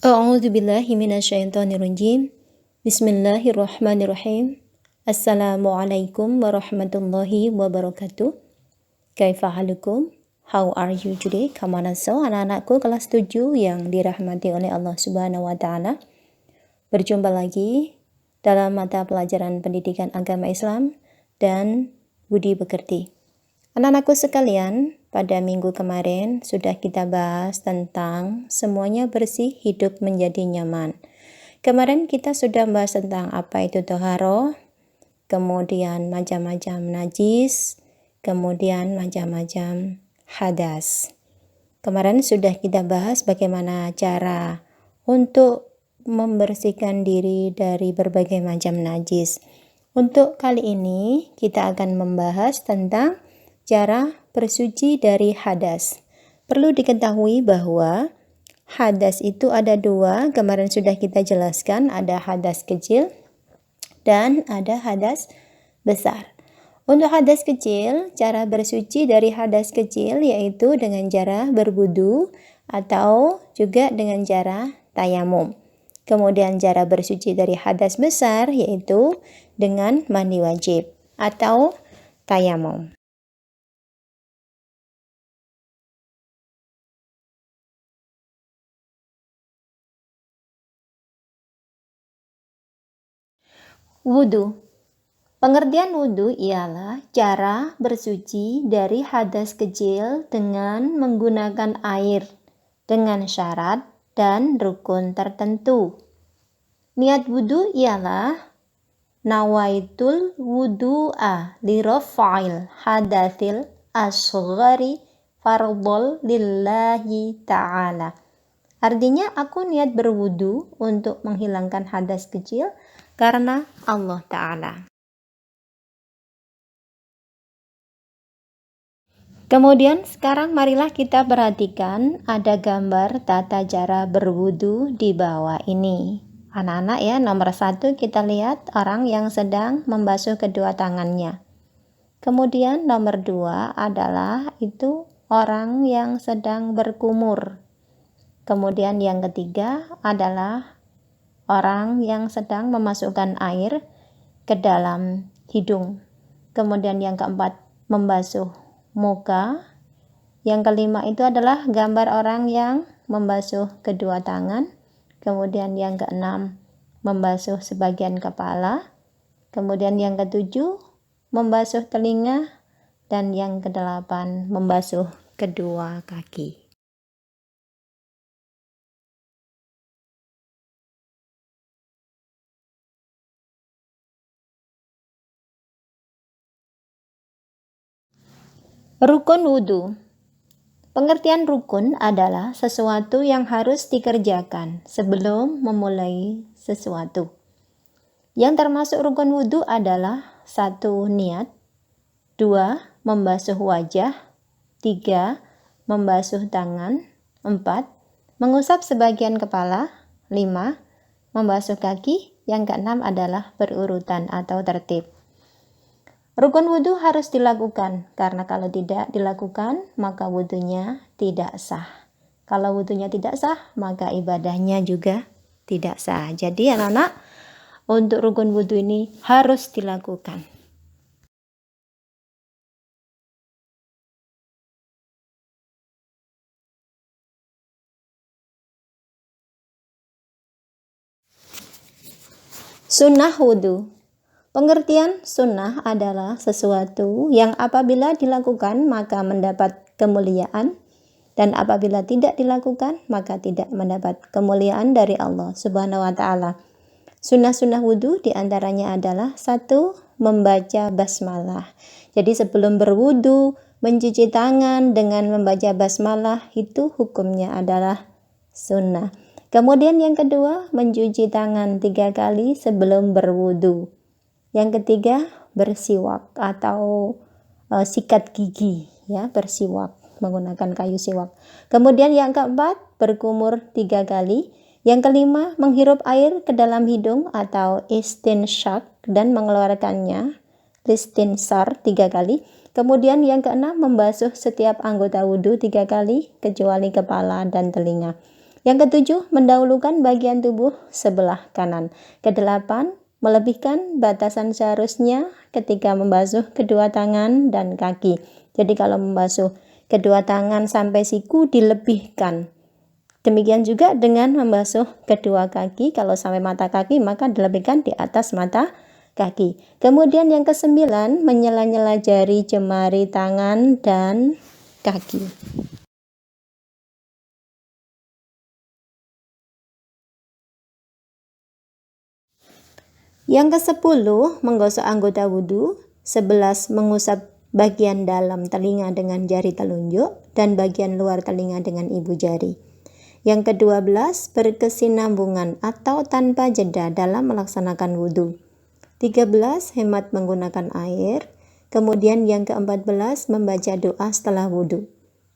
A'udzubillahi minasyaitonirrajim. Bismillahirrahmanirrahim. Assalamualaikum warahmatullahi wabarakatuh. Kaifa halukum? How are you today? Kamanaso anak-anakku kelas 7 yang dirahmati oleh Allah Subhanahu wa taala. Berjumpa lagi dalam mata pelajaran pendidikan agama Islam dan budi pekerti. Anak-anakku sekalian, pada minggu kemarin sudah kita bahas tentang semuanya bersih, hidup menjadi nyaman. Kemarin kita sudah bahas tentang apa itu toharoh, kemudian macam-macam najis, kemudian macam-macam hadas. Kemarin sudah kita bahas bagaimana cara untuk membersihkan diri dari berbagai macam najis. Untuk kali ini kita akan membahas tentang cara bersuci dari hadas. Perlu diketahui bahwa hadas itu ada dua, kemarin sudah kita jelaskan, ada hadas kecil dan ada hadas besar. Untuk hadas kecil, cara bersuci dari hadas kecil yaitu dengan cara berwudu atau juga dengan cara tayamum. Kemudian cara bersuci dari hadas besar yaitu dengan mandi wajib atau tayamum. Wudu. Pengertian wudu ialah cara bersuci dari hadas kecil dengan menggunakan air dengan syarat dan rukun tertentu. Niat wudu ialah nawaitul wudu'a li rafa'il hadatsil asghari fardhol lillahi ta'ala. Artinya aku niat berwudu untuk menghilangkan hadas kecil karena Allah Ta'ala. Kemudian sekarang marilah kita perhatikan ada gambar tata cara berwudu di bawah ini. Anak-anak ya, nomor 1 kita lihat orang yang sedang membasuh kedua tangannya. Kemudian nomor 2 adalah itu orang yang sedang berkumur. Kemudian yang ketiga adalah orang yang sedang memasukkan air ke dalam hidung. Kemudian yang keempat membasuh muka. Yang kelima itu adalah gambar orang yang membasuh kedua tangan. Kemudian yang keenam membasuh sebagian kepala. Kemudian yang ketujuh membasuh telinga. Dan yang kedelapan membasuh kedua kaki. Rukun wudu. Pengertian rukun adalah sesuatu yang harus dikerjakan sebelum memulai sesuatu. Yang termasuk rukun wudu adalah 1. Niat, 2. Membasuh wajah, 3. Membasuh tangan, 4. Mengusap sebagian kepala, 5. Membasuh kaki, yang keenam adalah berurutan atau tertib. Rukun wudu harus dilakukan, karena kalau tidak dilakukan, maka wudunya tidak sah. Kalau wudunya tidak sah, maka ibadahnya juga tidak sah. Jadi anak-anak, untuk rukun wudu ini harus dilakukan. Sunnah wudu. Pengertian sunnah adalah sesuatu yang apabila dilakukan maka mendapat kemuliaan dan apabila tidak dilakukan maka tidak mendapat kemuliaan dari Allah Subhanahu wa taala. Sunnah-sunnah wudu diantaranya adalah 1. Membaca basmalah. Jadi sebelum berwudu, mencuci tangan dengan membaca basmalah itu hukumnya adalah sunnah. Kemudian yang kedua, mencuci tangan 3 kali sebelum berwudu. Yang ketiga, bersiwak atau sikat gigi, ya, bersiwak menggunakan kayu siwak. Kemudian yang keempat, berkumur 3 kali. Yang kelima, menghirup air ke dalam hidung atau istinshaq dan mengeluarkannya, istinsar 3 kali. Kemudian yang keenam, membasuh setiap anggota wudu 3 kali kecuali kepala dan telinga. Yang ketujuh, mendahulukan bagian tubuh sebelah kanan. Kedelapan, melebihkan batasan seharusnya ketika membasuh kedua tangan dan kaki. Jadi kalau membasuh kedua tangan sampai siku dilebihkan. Demikian juga dengan membasuh kedua kaki, kalau sampai mata kaki maka dilebihkan di atas mata kaki. Kemudian yang kesembilan, menyela-nyela jari jemari tangan dan kaki. Yang ke-10, menggosok anggota wudhu. 11, mengusap bagian dalam telinga dengan jari telunjuk dan bagian luar telinga dengan ibu jari. Yang ke-12, berkesinambungan atau tanpa jeda dalam melaksanakan wudhu. 13, hemat menggunakan air. Kemudian yang ke-14, membaca doa setelah wudhu.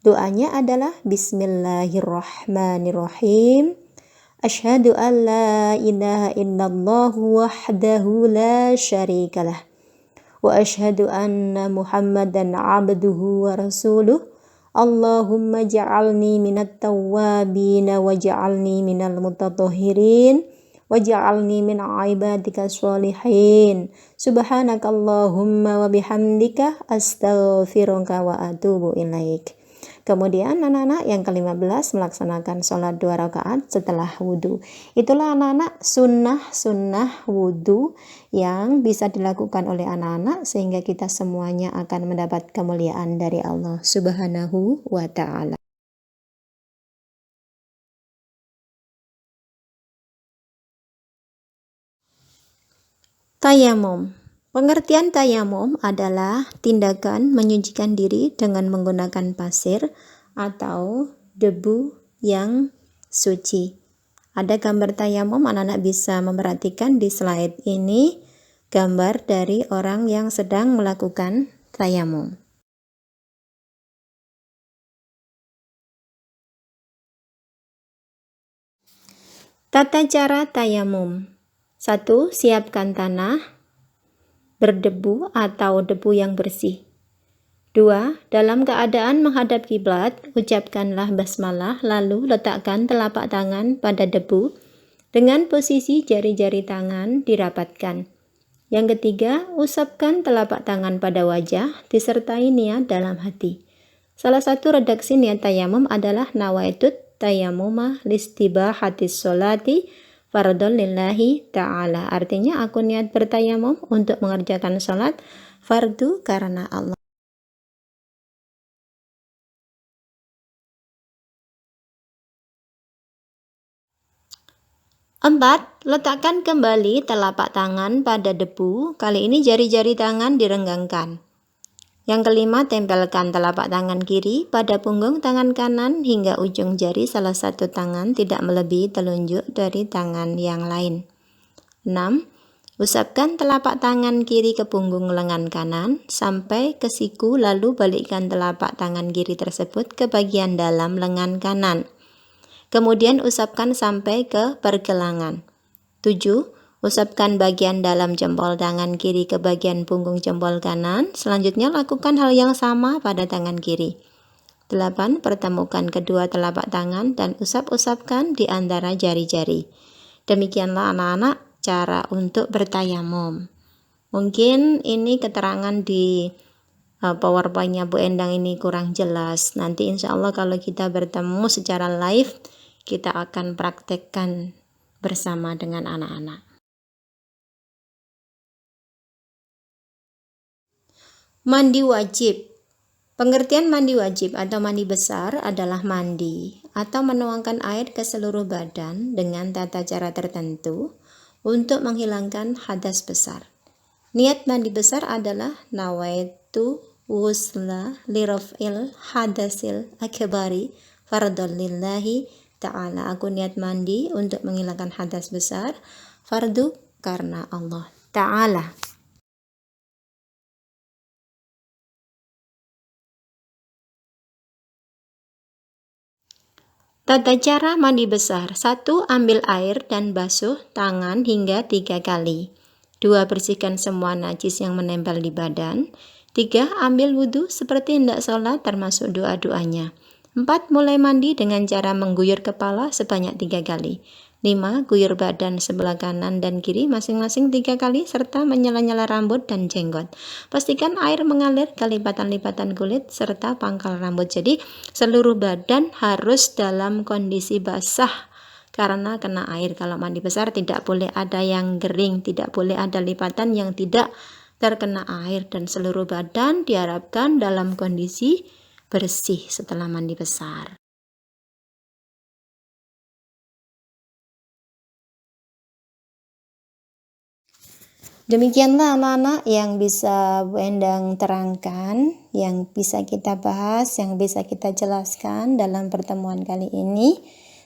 Doanya adalah Bismillahirrahmanirrahim. Asyhadu an la ilaha illallah wahdahu la syarikalah. Wa asyhadu anna Muhammadan abduhu wa rasuluh. Allahumma ja'alni minat tawwabin wa ja'alni minal mutatahhirin wa ja'alni min ibadika sholihin. Subhanakallahumma wa bihamdika astaghfiruka wa atubu ilaik. Kemudian anak-anak yang ke-15 melaksanakan sholat 2 rakaat setelah wudhu. Itulah anak-anak sunnah-sunnah wudhu yang bisa dilakukan oleh anak-anak sehingga kita semuanya akan mendapat kemuliaan dari Allah Subhanahu wa ta'ala. Tayamum. Pengertian tayamum adalah tindakan menyucikan diri dengan menggunakan pasir atau debu yang suci. Ada gambar tayamum, anak-anak bisa memperhatikan di slide ini gambar dari orang yang sedang melakukan tayamum. Tata cara tayamum. 1. Siapkan tanah berdebu atau debu yang bersih. 2. Dalam keadaan menghadap kiblat, ucapkanlah basmalah lalu letakkan telapak tangan pada debu dengan posisi jari-jari tangan dirapatkan. Yang ketiga, usapkan telapak tangan pada wajah disertai niat dalam hati. Salah satu redaksi niat tayamum adalah nawaitut tayamuma listibahatis sholati fardhon lillahi ta'ala. Artinya aku niat bertayamum untuk mengerjakan sholat fardu karena Allah. 4. Letakkan kembali telapak tangan pada debu. Kali ini jari-jari tangan direnggangkan. Yang kelima, tempelkan telapak tangan kiri pada punggung tangan kanan hingga ujung jari salah satu tangan tidak melebihi telunjuk dari tangan yang lain. 6. Usapkan telapak tangan kiri ke punggung lengan kanan sampai ke siku, lalu balikkan telapak tangan kiri tersebut ke bagian dalam lengan kanan. Kemudian usapkan sampai ke pergelangan. 7. Usapkan bagian dalam jempol tangan kiri ke bagian punggung jempol kanan. Selanjutnya lakukan hal yang sama pada tangan kiri. 8. Pertemukan kedua telapak tangan dan usap-usapkan di antara jari-jari. Demikianlah anak-anak cara untuk bertayamum. Mungkin ini keterangan di PowerPoint-nya Bu Endang ini kurang jelas. Nanti insya Allah kalau kita bertemu secara live, kita akan praktekkan bersama dengan anak-anak. Mandi wajib. Pengertian mandi wajib atau mandi besar adalah mandi atau menuangkan air ke seluruh badan dengan tata cara tertentu untuk menghilangkan hadas besar. Niat mandi besar adalah nawaitu wusla liraf'il hadasil akbari fardhon lillahi ta'ala. Aku niat mandi untuk menghilangkan hadas besar fardu karena Allah ta'ala. Tata cara mandi besar. 1. Ambil air dan basuh tangan hingga 3 kali. 2. Bersihkan semua najis yang menempel di badan. 3. Ambil wudhu seperti hendak sholat termasuk doa-doanya. 4. Mulai mandi dengan cara mengguyur kepala sebanyak 3 kali. 5. Guyur badan sebelah kanan dan kiri masing-masing 3 kali serta menyela-nyela rambut dan jenggot. Pastikan air mengalir ke lipatan-lipatan kulit serta pangkal rambut. Jadi seluruh badan harus dalam kondisi basah karena kena air. Kalau mandi besar tidak boleh ada yang kering, tidak boleh ada lipatan yang tidak terkena air, dan seluruh badan diharapkan dalam kondisi bersih setelah mandi besar. Demikianlah anak-anak yang bisa Bu Endang terangkan, yang bisa kita bahas, yang bisa kita jelaskan dalam pertemuan kali ini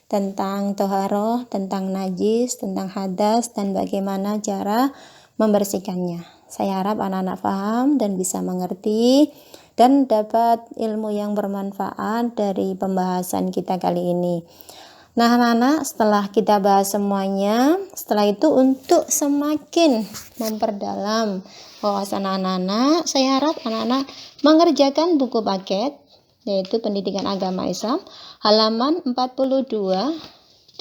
tentang toharoh, tentang najis, tentang hadas, dan bagaimana cara membersihkannya. Saya harap anak-anak paham dan bisa mengerti dan dapat ilmu yang bermanfaat dari pembahasan kita kali ini. Nah anak-anak, setelah kita bahas semuanya, setelah itu untuk semakin memperdalam wawasan anak-anak, saya harap anak-anak mengerjakan buku paket, yaitu Pendidikan Agama Islam, halaman 42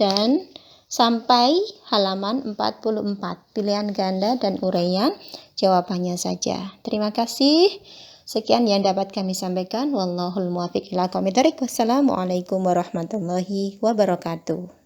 dan sampai halaman 44, pilihan ganda dan uraian jawabannya saja. Terima kasih. Sekian yang dapat kami sampaikan. Wallahul muwaffiq ila aqwamit thoriq. Wassalamualaikum warahmatullahi wabarakatuh.